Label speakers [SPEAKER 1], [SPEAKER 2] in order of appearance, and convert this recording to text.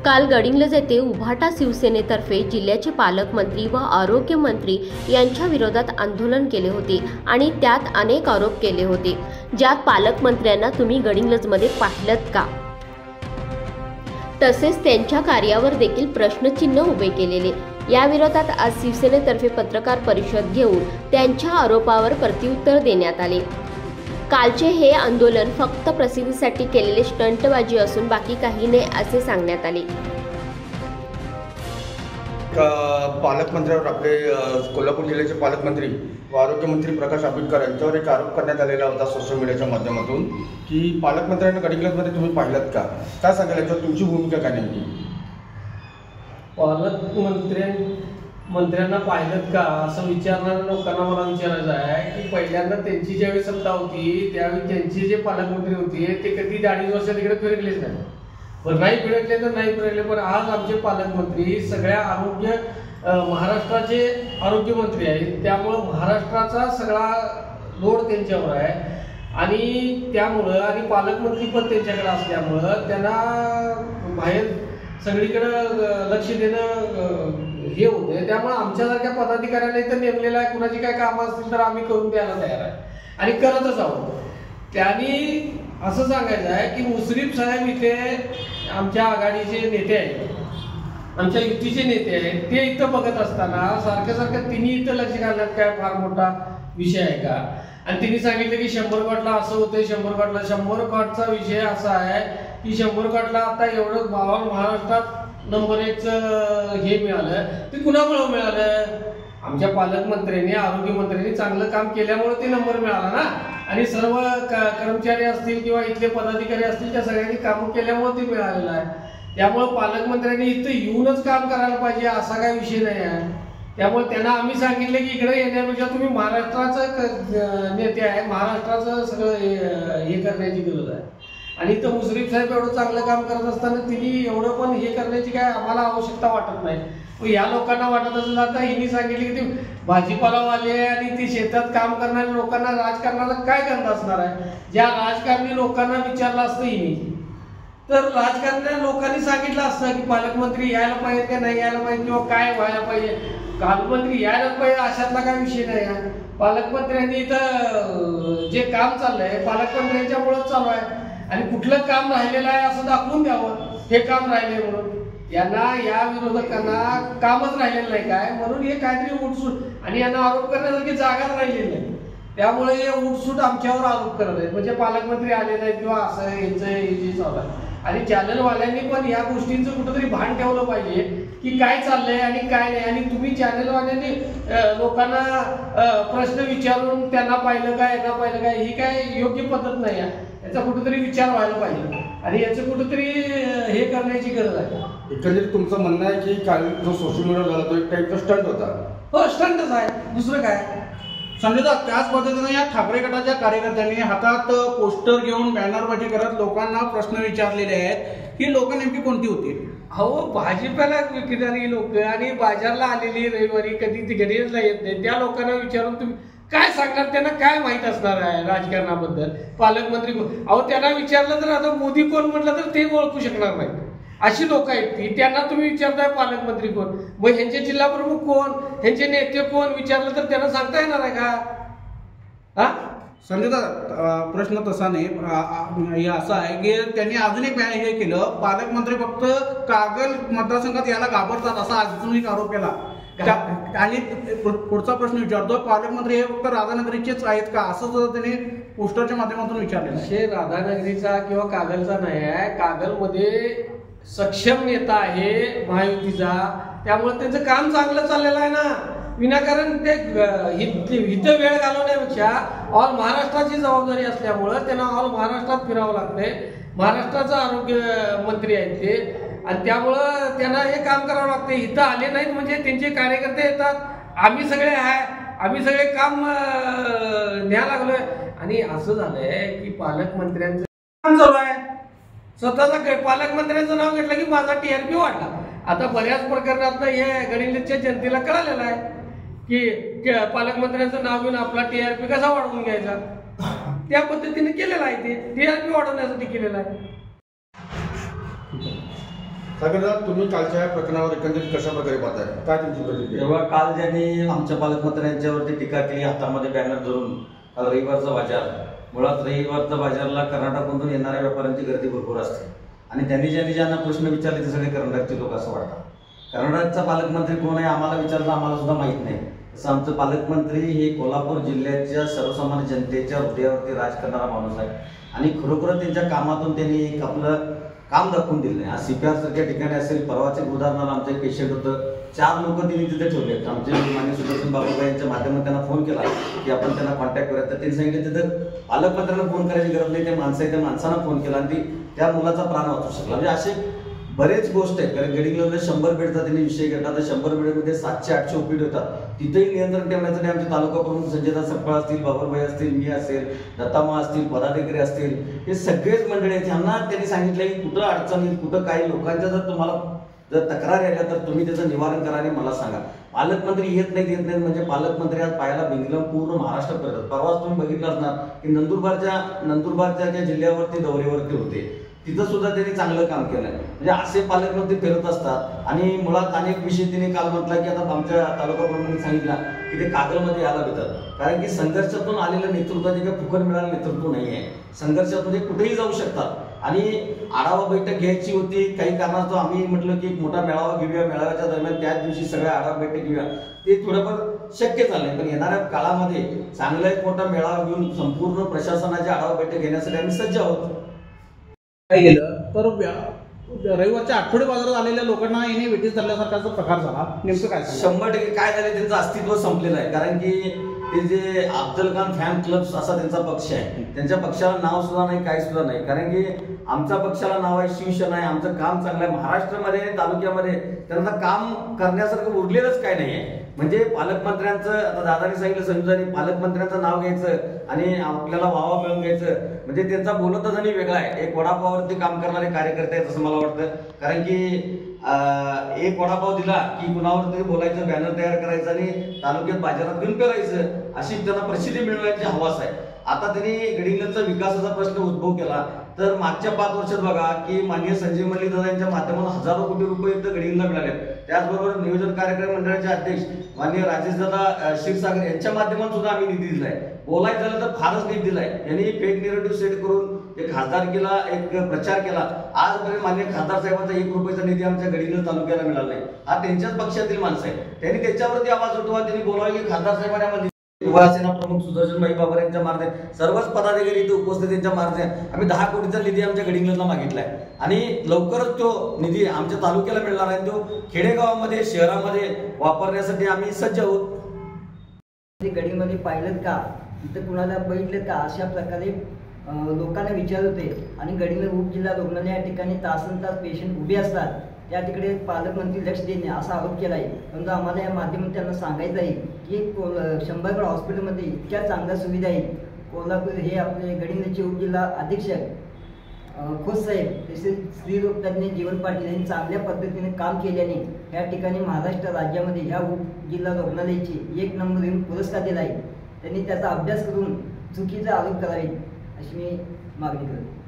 [SPEAKER 1] काल गडिंग्लज येथे उभाटा शिवसेनेतर्फे जिल्ह्याचे पालकमंत्री व आरोग्यमंत्री यांच्या विरोधात आंदोलन केले होते आणि त्यात अनेक आरोप केले होते, ज्यात पालकमंत्र्यांना तुम्ही गडिंग्लजमध्ये पाहिलंत का, तसेच त्यांच्या कार्यावर देखील प्रश्नचिन्ह उभे केलेले। या विरोधात आज शिवसेनेतर्फे पत्रकार परिषद घेऊन त्यांच्या आरोपावर प्रत्युत्तर देण्यात आले। कालचे हे आंदोलन फक्त प्रसिद्धीसाठी केलेले स्टंटबाजी असून बाकी काही नाही असे सांगण्यात आले।
[SPEAKER 2] पालकमंत्र्यावर आपले कोल्हापूर जिल्ह्याचे पालकमंत्री व आरोग्यमंत्री प्रकाश आंबेडकर यांच्यावर एक आरोप करण्यात आलेला होता सोशल मीडियाच्या माध्यमातून की पालकमंत्र्यांना गडिंग्लजमध्ये तुम्ही पाहिलात का, काय सांगाल याच्यावर तुमची भूमिका काय नेमकी?
[SPEAKER 3] मंत्र्यांना पाहिलं का असं विचारणाऱ्या लोकांना मला विचारायचं आहे की पहिल्यांदा त्यांची ज्यावेळी सत्ता होती त्यावेळी त्यांचे जे पालकमंत्री होते ते कधी 2.5 वर्षात इकडे फिरकलेच नाही। पण नाही फिरकले तर नाही फिरकले, पण आज आमचे पालकमंत्री सगळ्या महाराष्ट्राचे आरोग्यमंत्री आहेत, त्यामुळं महाराष्ट्राचा सगळा लोड त्यांच्यावर आहे आणि त्यामुळं आणि पालकमंत्री पण त्यांच्याकडे असल्यामुळं त्यांना बाहेर सगळीकडे लक्ष देणं हे होते। त्यामुळे आमच्यासारख्या पदाधिकाऱ्यांना इथं नेमलेलं आहे, कुणाची काय कामं असतील तर आम्ही करून द्यायला तयार आहे आणि करतच आहोत। त्यांनी असं सांगायचं आहे की मुश्रीफ साहेब इथे आमच्या आघाडीचे नेते आहेत, आमच्या युतीचे नेते आहेत, ते इथं बघत असताना सारखं तिन्ही इथं लक्ष घालण्यात काय फार मोठा विषय आहे का? आणि तिने सांगितलं की 100 कोटला असं होतं, 100 कोटचा विषय असा आहे की 100 कोटला आता एवढं महाराष्ट्रात नंबर 1चं हे मिळालं, ते कुणामुळे मिळालं? आमच्या पालकमंत्र्यांनी आरोग्यमंत्र्यांनी चांगलं काम केल्यामुळे ते नंबर मिळाला ना, आणि सर्व कर्मचारी असतील किंवा इथले पदाधिकारी असतील त्या सगळ्यांनी काम केल्यामुळे ते मिळालेलं आहे। त्यामुळे पालकमंत्र्यांनी इथं येऊनच काम करायला पाहिजे असा काही विषय नाही आहे। त्यामुळे त्यांना आम्ही सांगितलं की इकडे येण्यापेक्षा तुम्ही महाराष्ट्राचं नेते आहे, महाराष्ट्राचं सगळं हे करण्याची गरज आहे। आणि इथं मुश्रीफ साहेब एवढं चांगलं काम करत असताना तिने एवढं पण हे करण्याची काय आम्हाला आवश्यकता वाटत नाही। मग या लोकांना वाटत असेल आता हिने सांगितले की ते भाजीपालावाले आणि ते शेतात काम करणाऱ्या लोकांना राजकारणाचा काय गंध असणार आहे? ज्या राजकारणी लोकांना विचारलं असतं हिने तर राजकारण्या लोकांनी सांगितलं असतं की पालकमंत्री यायला पाहिजे का नाही यायला पाहिजे किंवा काय व्हायला पाहिजे, पालकमंत्री यायला पाहिजे अशातला काय विषय नाही आहे। पालकमंत्र्यांनी इथं जे काम चाललंय पालकमंत्र्यांच्या मुळेच चालू आहे आणि कुठलं काम राहिलेलं आहे असं दाखवून द्यावं, हे काम राहिले म्हणून। यांना या विरोधकांना कामच राहिलेलं नाही काय म्हणून हे काहीतरी उठसूट आणि यांना आरोप करण्यासारखी जागाच राहिलेली नाही, त्यामुळे हे उठसूट आमच्यावर आरोप करत आहेत। म्हणजे पालकमंत्री आले नाहीत किंवा असं यांचं हे चालू आहे। आणि चॅनलवाल्यांनी पण या गोष्टींचं कुठंतरी भान ठेवलं पाहिजे की काय चाललंय आणि काय नाही। आणि तुम्ही चॅनलवाल्यांनी लोकांना प्रश्न विचारून त्यांना पाहिलं काय यांना पाहिलं काय ही काय योग्य पद्धत नाही आहे, याचा कुठेतरी विचार व्हायला पाहिजे आणि याचं कुठेतरी हे करण्याची गरज आहे।
[SPEAKER 2] एकंदरीत तुमचं म्हणणं आहे की काल जो सोशल मीडियावर झाला तो एक टाईपचा स्टंट होता?
[SPEAKER 3] हो, स्टंटच आहे, दुसरं काय।
[SPEAKER 4] संजयदा, त्याच पद्धतीने या ठाकरे गटाच्या कार्यकर्त्यांनी हातात पोस्टर घेऊन बॅनरबाजी करत लोकांना प्रश्न विचारलेले आहेत, ही लोक नेमकी कोणती होती?
[SPEAKER 3] हो, भाजीपाला विकणारी लोक आणि बाजारला आलेली रविवारी कधी गडिंग्लजला येत नाही त्या लोकांना विचारून तुम्ही काय सांगणार? त्यांना काय माहित असणार आहे राजकारणाबद्दल? पालकमंत्री कोण? अहो, त्यांना विचारलं तर आता मोदी कोण म्हटलं तर ते ओळखू शकणार नाही, अशी लोक आहेत ती। त्यांना तुम्ही विचारताय पालकमंत्री कोण, मग ह्यांचे जिल्हा प्रमुख कोण, ह्यांचे नेते कोण विचारलं तर त्यांना सांगता येणार आहे का? हा
[SPEAKER 4] संजयदा, प्रश्न तसा नाही, असा आहे की त्यांनी अजून एक हे केलं, पालकमंत्री फक्त कागल मतदारसंघात याला घाबरतात असा अजून एक आरोप केला। आणि पुढचा प्रश्न विचारतो, पालकमंत्री हे फक्त राधानगरीचेच आहेत का असं सुद्धा त्यांनी पोस्टरच्या माध्यमातून विचारलेलं आहे।
[SPEAKER 3] हे राधानगरीचा किंवा कागलचा नाही आहे, कागलमध्ये सक्षम नेता आहे महायुतीचा, त्यामुळे त्यांचं काम चांगलं चाललेलं आहे ना। विनाकारण ते इथं वेळ घालवण्यापेक्षा ऑल महाराष्ट्राची जबाबदारी असल्यामुळं त्यांना ऑल महाराष्ट्रात फिरावं लागतंय। महाराष्ट्राचा आरोग्य मंत्री आहेत ते आणि त्यामुळं त्यांना हे काम करावं लागतं। इथं आले नाहीत म्हणजे त्यांचे कार्यकर्ते येतात, आम्ही सगळे आहे, आम्ही सगळे काम न्याय लागलोय। आणि असं झालंय की पालकमंत्र्यांचं काम चालू आहे, स्वतःचा पालकमंत्र्यांचं नाव घेतलं की माझा TRP वाढला। आता बऱ्याच प्रकरणात हे गडिंग्लजच्या जनतेला कळालेलं आहे की पालकमंत्र्यांचं नाव घेऊन आपला TRP कसा वाढवून घ्यायचा, त्या पद्धतीने केलेलं आहे, ते TRP वाढवण्यासाठी केलेलं आहे।
[SPEAKER 2] सागर, तुम्ही कालच्या या प्रकरणावर एकंदरीत कशा प्रकारे पाहताय, काय तुमची प्रतिक्रिया?
[SPEAKER 5] तेव्हा काल ज्यांनी आमच्या पालकमंत्र्यांच्यावरती टीका केली, हातामध्ये बॅनर धरून, काल रविवारचा बाजार, मुळात रविवारचा बाजारला कर्नाटकमधून येणाऱ्या व्यापाऱ्यांची गर्दी भरपूर असते आणि त्यांनी ज्यांना प्रश्न विचारले ते सगळे कर्नाटकचे लोक असं वाटतात. कर्नाटकचा पालकमंत्री कोण आहे आम्हाला विचारलं, आम्हाला सुद्धा माहीत नाही. तसं आमचं पालकमंत्री हे कोल्हापूर जिल्ह्याच्या सर्वसामान्य जनतेच्या हृदयावरती राज करणारा माणूस आहे आणि खरोखर त्यांच्या कामातून त्यांनी एक आपलं काम दाखवून दिलं नाही. आज CPR सारख्या ठिकाणी असेल, परवाचे उदाहरणार्थ आमचं एक पेशंट होतं, 4 लोक त्यांनी तिथे ठेवले. आमचे मान्य सुदर्शन बाबूबाई यांच्या माध्यमातून त्यांना फोन केला की आपण त्यांना कॉन्टॅक्ट करूया, तर त्यांनी सांगितलं तिथं पालकमंत्र्यांना फोन करायची गरज नाही, ते माणसं आहे त्या माणसांना फोन केला आणि त्या मुलाचा प्राण वाचू शकला. म्हणजे असे बरेच गोष्ट आहेत. कारण गडिंग्लजला 100 बेडचा त्यांनी विषय घेतला, तर 100 बेडमध्ये 700-800 ओपीडी होतात. तिथेही नियंत्रण ठेवण्यासाठी आमचे तालुका प्रमुख संजयदा सपकाळ असतील, बाबरभाई असतील, मी असेल, दत्तामा असतील, पदाधिकारी असतील, हे सगळेच मंडळी आहेत. यांना त्यांनी सांगितलं की कुठं अडचणी, कुठं काही लोकांच्या जर तक्रारी आल्या तर तुम्ही त्याचं निवारण करा आणि मला सांगा. पालकमंत्री येत नाहीत म्हणजे पालकमंत्री आज पायाला भिंगलं पूर्ण महाराष्ट्र करतात. परवाच तुम्ही बघितलं असणार की नंदुरबारच्या ज्या जिल्ह्यावरती दौऱ्यावरती होते तिथं सुद्धा त्यांनी चांगलं काम केलंय. म्हणजे असे पालकमंत्री फिरत असतात आणि मुळात अनेक विषय त्यांनी काल म्हटला की आता आमच्या तालुका प्रमुखांनी सांगितला की ते कागलमध्ये यायला भेटतात. कारण की संघर्षातून आलेलं नेतृत्वाचे काही फुकट मिळालं नेतृत्व नाही आहे. संघर्षातून ते कुठेही जाऊ शकतात आणि आढावा बैठक घ्यायची होती. काही कारणास्तव आम्ही म्हटलं की एक मोठा मेळावा घेऊया, मेळाव्याच्या दरम्यान त्याच दिवशी सगळ्या आढावा बैठक घेऊया, ते थोडंफार शक्य झालंय. पण येणाऱ्या काळामध्ये चांगला एक मोठा मेळावा घेऊन संपूर्ण प्रशासनाची आढावा बैठक घेण्यासाठी आम्ही सज्ज आहोत.
[SPEAKER 4] काय गेलं तर रविवारच्या आठवडे बाजारात आलेल्या लोकांना येणे वेटीस धरल्यासारखा प्रकार झाला. नेमकं काय
[SPEAKER 5] 100% काय झाले, त्यांचं अस्तित्व संपलेलं आहे. कारण की ते जे अफजल खान फॅन क्लब असा त्यांचा पक्ष आहे, त्यांच्या पक्षाला नाव सुद्धा नाही, काही सुद्धा नाही. कारण की आमच्या पक्षाला नाव आहे शिवसेना आहे, आमचं काम चांगलं आहे. महाराष्ट्रामध्ये तालुक्यामध्ये त्यांना काम करण्यासारखं उरलेलंच काय नाही आहे. म्हणजे पालकमंत्र्यांचं, आता दादानी सांगितलं संयुजानी, पालकमंत्र्यांचं नाव घ्यायचं आणि आपल्याला वावा मिळवून घ्यायचं, म्हणजे त्यांचा बोलतच आणि वेगळा आहे. एक वडापावरती काम करणारे कार्यकर्ते आहेत असं मला वाटतं. कारण की एक वडापाव दिला की कुणावर तरी बोलायचं, बॅनर तयार करायचं आणि तालुक्यात बाजारात घेऊन फिरायचं, अशी त्यांना प्रसिद्धी मिळवण्याची हवास आहे. आता त्यांनी गडिंग्लजचा विकासाचा प्रश्न उद्भव केला तर मागच्या 5 वर्षात बघा की माननीय संजय मंडलिक दादा यांच्या माध्यमातून हजारो कोटी रुपये गडिंग्लजला मिळाले. त्याचबरोबर नियोजन कार्यक्रम मंडळाचे अध्यक्ष माननीय राजेशदादा क्षीरसागर यांच्या माध्यमातून सुद्धा आम्ही निधी दिलाय. बोलायचं झालं तर फारच निधी दिलाय. यांनी फेक नेरेटिव्ह सेट करून एक खासदारकीला एक प्रचार केला. आजपर्यंत माननीय खासदार साहेबांचा 1 रुपयाचा निधी आमच्या गडिंग्लज तालुक्याला मिळाला नाही. हा त्यांच्याच पक्षातील माणसं आहे. त्यांनी त्याच्यावरती आवाज उठवा, त्यांनी बोलावे की खासदार साहेबांनी आम्हाला युवासेना प्रमुख सुदर्शनभाई बाबर यांच्या मार्गे सर्वच पदाधिकारी इथे उपस्थित यांच्या मार्गे आम्ही 10 कोटीचा निधी आमच्या गडिंग्लजला मागितलाय आणि लवकरच तो निधी आमच्या तालुक्याला मिळणार आहे. तो खेडेगावामध्ये, शहरामध्ये वापरण्यासाठी आम्ही सज्ज आहोत.
[SPEAKER 6] गडिंगमध्ये पाहिलं का, इथं कुणाला बघितलं का, अशा प्रकारे लोकांना विचारत होते. आणि गडिंग्लज उपजिल्हा रुग्णालय या ठिकाणी तासनतास पेशंट उभे असतात, त्या तिकडे पालकमंत्री लक्ष देणे असा आरोप केला आहे. परंतु आम्हाला या माध्यमातून त्यांना सांगायचं आहे की 100 हॉस्पिटलमध्ये इतक्या चांगल्या सुविधा आहेत. कोल्हापूर हे आपले गडिंग्लजचे उपजिल्हा अधीक्षक खोत साहेब, तसेच स्त्रीरोग तज्ञ जीवन पाटील यांनी चांगल्या पद्धतीने काम केल्याने या ठिकाणी महाराष्ट्र राज्यामध्ये ह्या उपजिल्हा रुग्णालयाची 1 नंबर येऊन पुरस्कार दिला आहे. त्यांनी त्याचा अभ्यास करून चुकीचे आरोप करावे अशी मी मागणी करतो.